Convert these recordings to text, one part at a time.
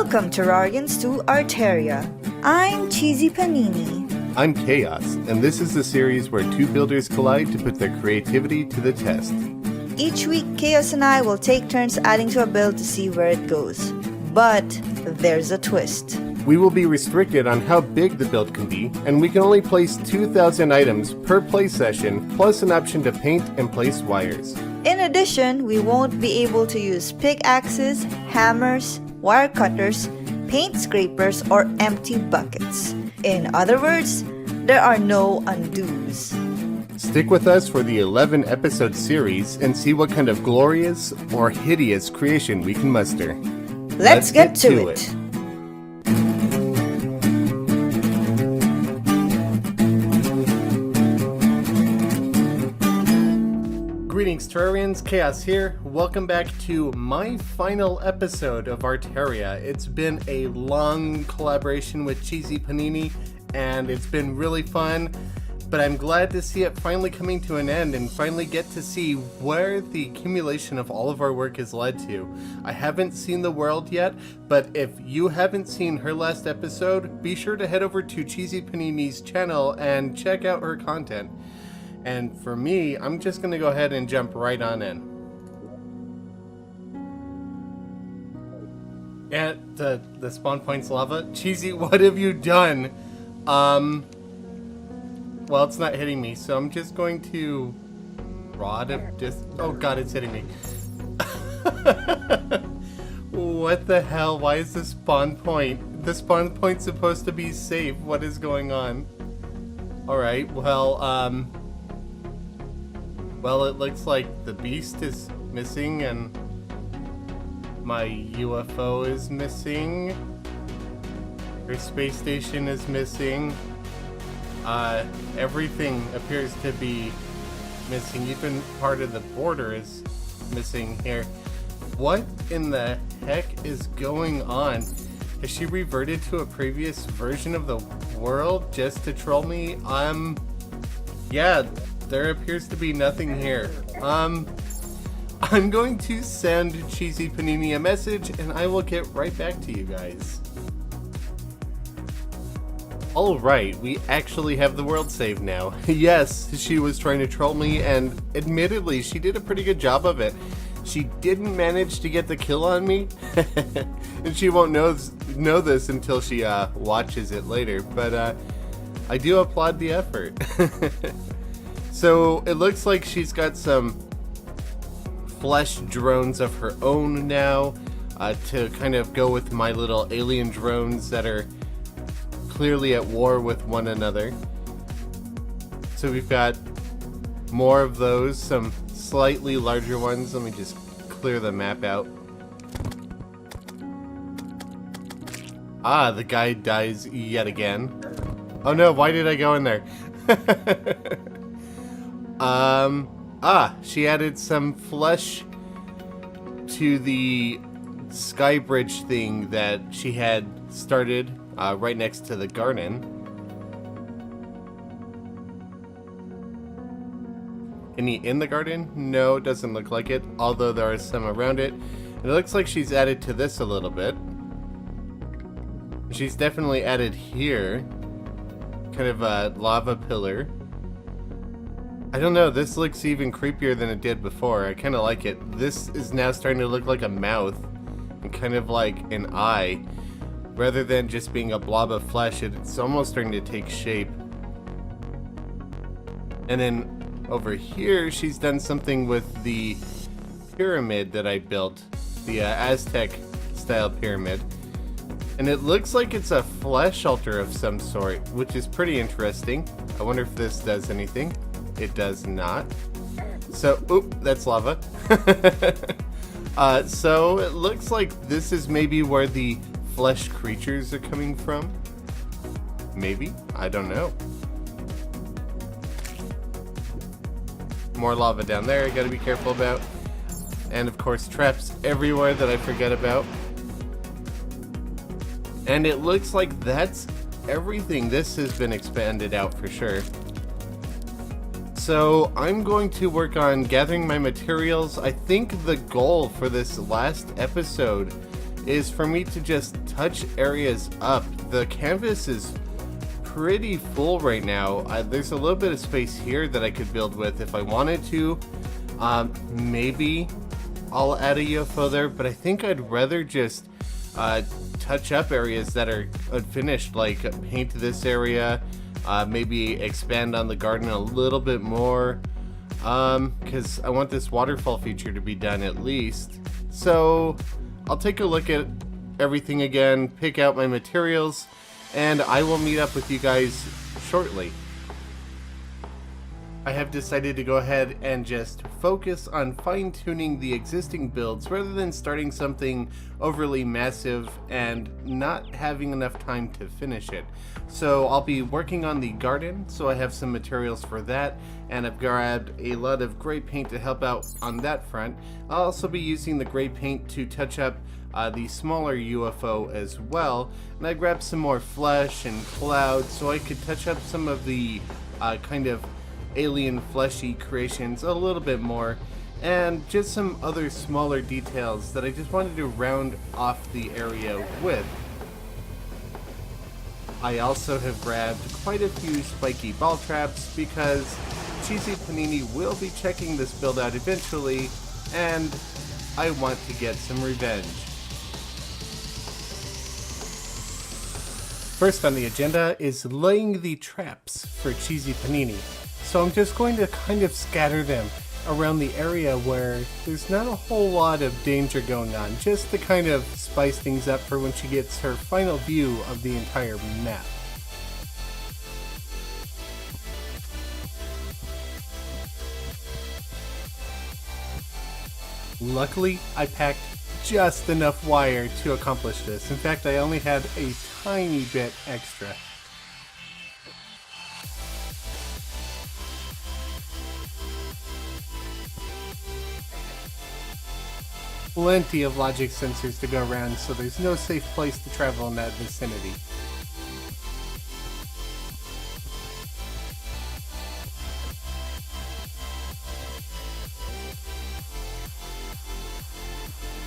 Welcome Terrarians to Arterria. I'm CheesyPaninie. I'm Khaios, and this is the series where two builders collide to put their creativity to the test. Each week, Khaios and I will take turns adding to a build to see where it goes. But there's a twist. We will be restricted on how big the build can be, and we can only place 2,000 items per play session, plus an option to paint and place wires. In addition, we won't be able to use pickaxes, hammers, wire cutters, paint scrapers, or empty buckets. In other words, there are no undos. Stick with us for the 11-episode series and see what kind of glorious or hideous creation we can muster. Let's get to it. Greetings Terrarians, Khaios here. Welcome back to my final episode of Arterria. It's been a long collaboration with CheesyPaninie and it's been really fun, but I'm glad to see it finally coming to an end and finally get to see where the accumulation of all of our work has led to. I haven't seen the world yet, but if you haven't seen her last episode, be sure to head over to CheesyPaninie's channel and check out her content. And for me, I'm just going to go ahead and jump right on in. And the spawn point's lava. Cheesy, what have you done? Well, it's not hitting me, so I'm just going to... Rod of oh god, it's hitting me. What the hell? Why is the spawn point? The spawn point's supposed to be safe. What is going on? Alright, well, it looks like the beast is missing and my UFO is missing. Her space station is missing. Everything appears to be missing. Even part of the border is missing here. What in the heck is going on? Has she reverted to a previous version of the world just to troll me? Yeah. There appears to be nothing here. I'm going to send CheesyPaninie a message and I will get right back to you guys. Alright, we actually have the world saved now. Yes, she was trying to troll me and admittedly she did a pretty good job of it. She didn't manage to get the kill on me and she won't know this until she watches it later, but I do applaud the effort. So it looks like she's got some flesh drones of her own now to kind of go with my little alien drones that are clearly at war with one another. So we've got more of those, some slightly larger ones. Let me just clear the map out. Ah, the guy dies yet again. Oh no, why did I go in there? She added some flesh to the sky bridge thing that she had started right next to the garden. Any in the garden? No, it doesn't look like it, although there are some around it. It looks like she's added to this a little bit. She's definitely added here, kind of a lava pillar. I don't know, this looks even creepier than it did before. I kind of like it. This is now starting to look like a mouth and kind of like an eye. Rather than just being a blob of flesh, it's almost starting to take shape. And then over here, she's done something with the pyramid that I built. The Aztec style pyramid. And it looks like it's a flesh altar of some sort, which is pretty interesting. I wonder if this does anything. It does not. So, oop, that's lava. So it looks like this is maybe where the flesh creatures are coming from. Maybe? I don't know. More lava down there I gotta be careful about. And of course traps everywhere that I forget about. And it looks like that's everything. This has been expanded out for sure. So I'm going to work on gathering my materials. I think the goal for this last episode is for me to just touch areas up. The canvas is pretty full right now. There's a little bit of space here that I could build with if I wanted to. Maybe I'll add a UFO there, but I think I'd rather just touch up areas that are unfinished, like paint this area, maybe expand on the garden a little bit more, because I want this waterfall feature to be done at least. So I'll take a look at everything again, pick out my materials, and I will meet up with you guys shortly. I have decided to go ahead and just focus on fine-tuning the existing builds rather than starting something overly massive and not having enough time to finish it. So I'll be working on the garden, so I have some materials for that, and I've grabbed a lot of gray paint to help out on that front. I'll also be using the gray paint to touch up the smaller UFO as well, and I grabbed some more flesh and clouds so I could touch up some of the kind of alien fleshy creations a little bit more, and just some other smaller details that I just wanted to round off the area with. I also have grabbed quite a few spiky ball traps because CheesyPaninie will be checking this build out eventually, and I want to get some revenge. First on the agenda is laying the traps for CheesyPaninie. So I'm just going to kind of scatter them around the area where there's not a whole lot of danger going on, just to kind of spice things up for when she gets her final view of the entire map. Luckily, I packed just enough wire to accomplish this. In fact, I only had a tiny bit extra. Plenty of logic sensors to go around, so there's no safe place to travel in that vicinity.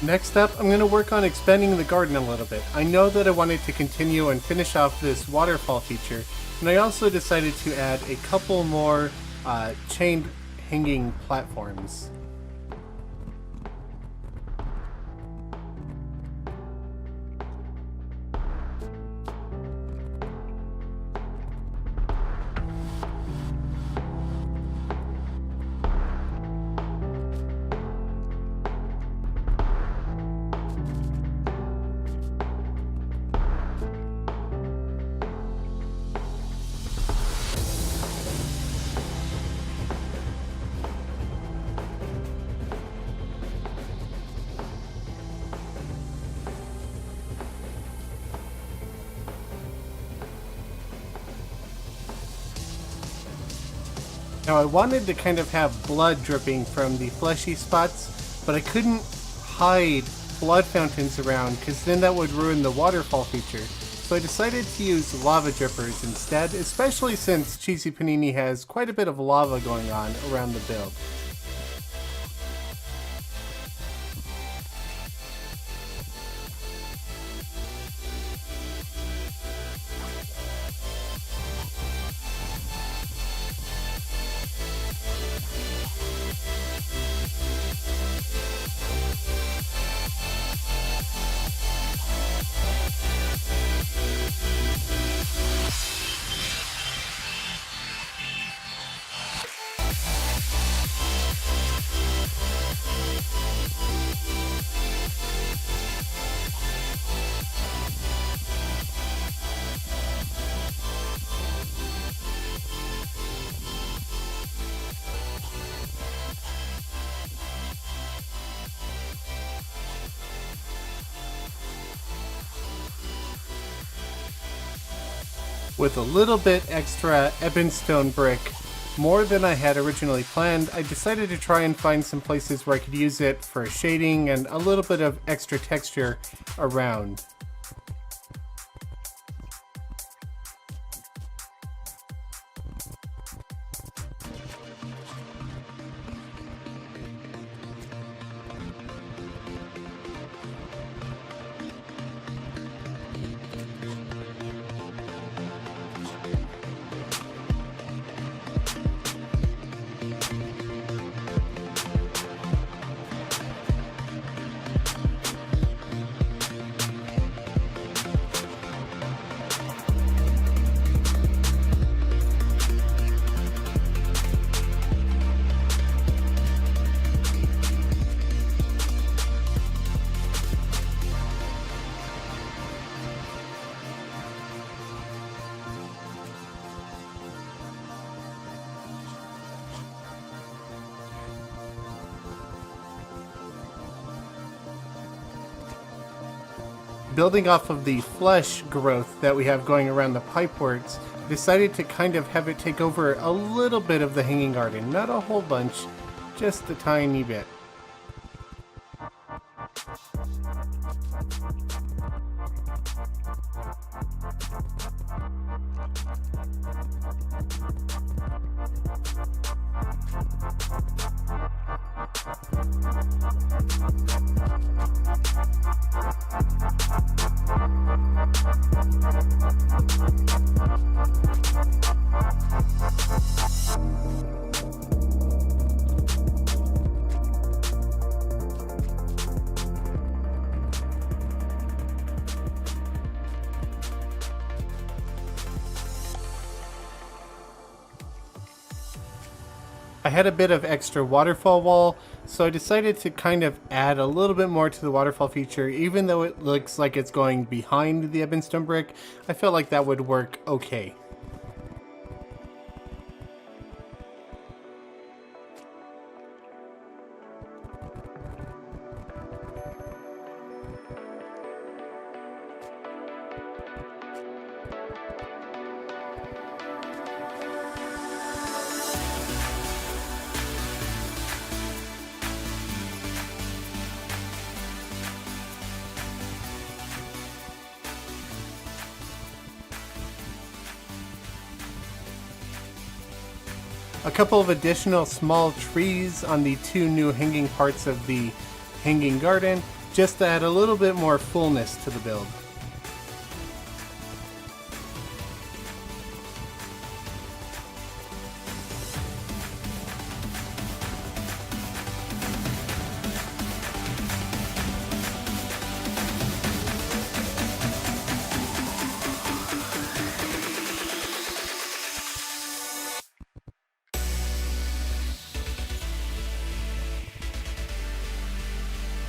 Next up, I'm going to work on expanding the garden a little bit. I know that I wanted to continue and finish off this waterfall feature, and I also decided to add a couple more chained hanging platforms. Now I wanted to kind of have blood dripping from the fleshy spots, but I couldn't hide blood fountains around because then that would ruin the waterfall feature. So I decided to use lava drippers instead, especially since CheesyPaninie has quite a bit of lava going on around the build. With a little bit extra ebonstone brick, more than I had originally planned, I decided to try and find some places where I could use it for shading and a little bit of extra texture around. Building off of the flesh growth that we have going around the pipeworks, decided to kind of have it take over a little bit of the hanging garden. Not a whole bunch, just a tiny bit. I had a bit of extra waterfall wall, so I decided to kind of add a little bit more to the waterfall feature. Even though it looks like it's going behind the Ebonstone brick, I felt like that would work okay. A couple of additional small trees on the two new hanging parts of the hanging garden, just to add a little bit more fullness to the build.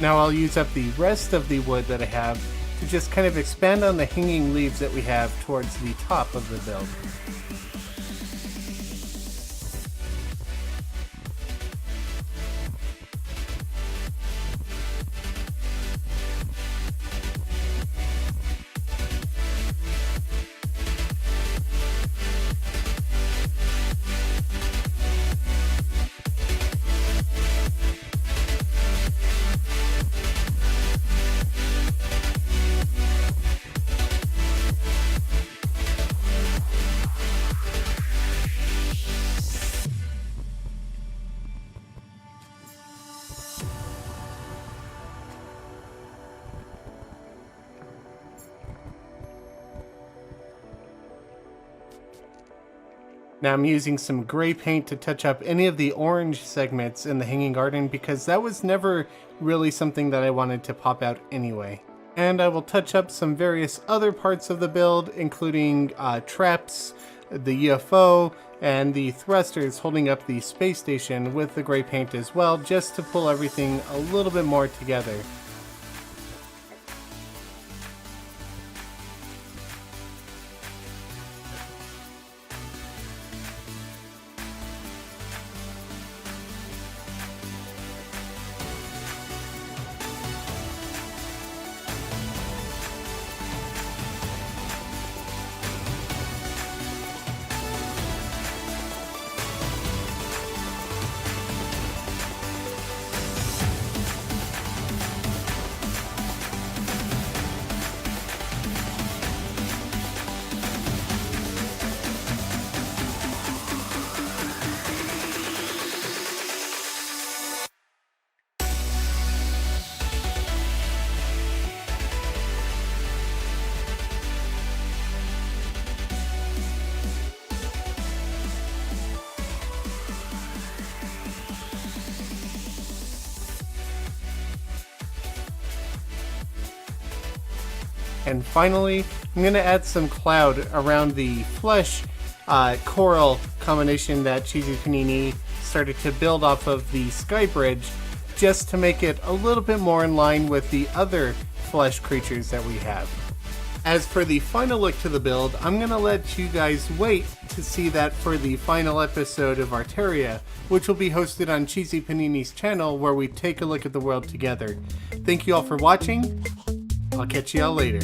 Now I'll use up the rest of the wood that I have to just kind of expand on the hanging leaves that we have towards the top of the build. Now I'm using some gray paint to touch up any of the orange segments in the hanging garden because that was never really something that I wanted to pop out anyway. And I will touch up some various other parts of the build, including traps, the UFO, and the thrusters holding up the space station with the gray paint as well, just to pull everything a little bit more together. And finally, I'm going to add some cloud around the flesh coral combination that CheesyPaninie started to build off of the sky bridge, just to make it a little bit more in line with the other flesh creatures that we have. As for the final look to the build, I'm going to let you guys wait to see that for the final episode of Arterria, which will be hosted on CheesyPaninie's channel, where we take a look at the world together. Thank you all for watching, I'll catch y'all later.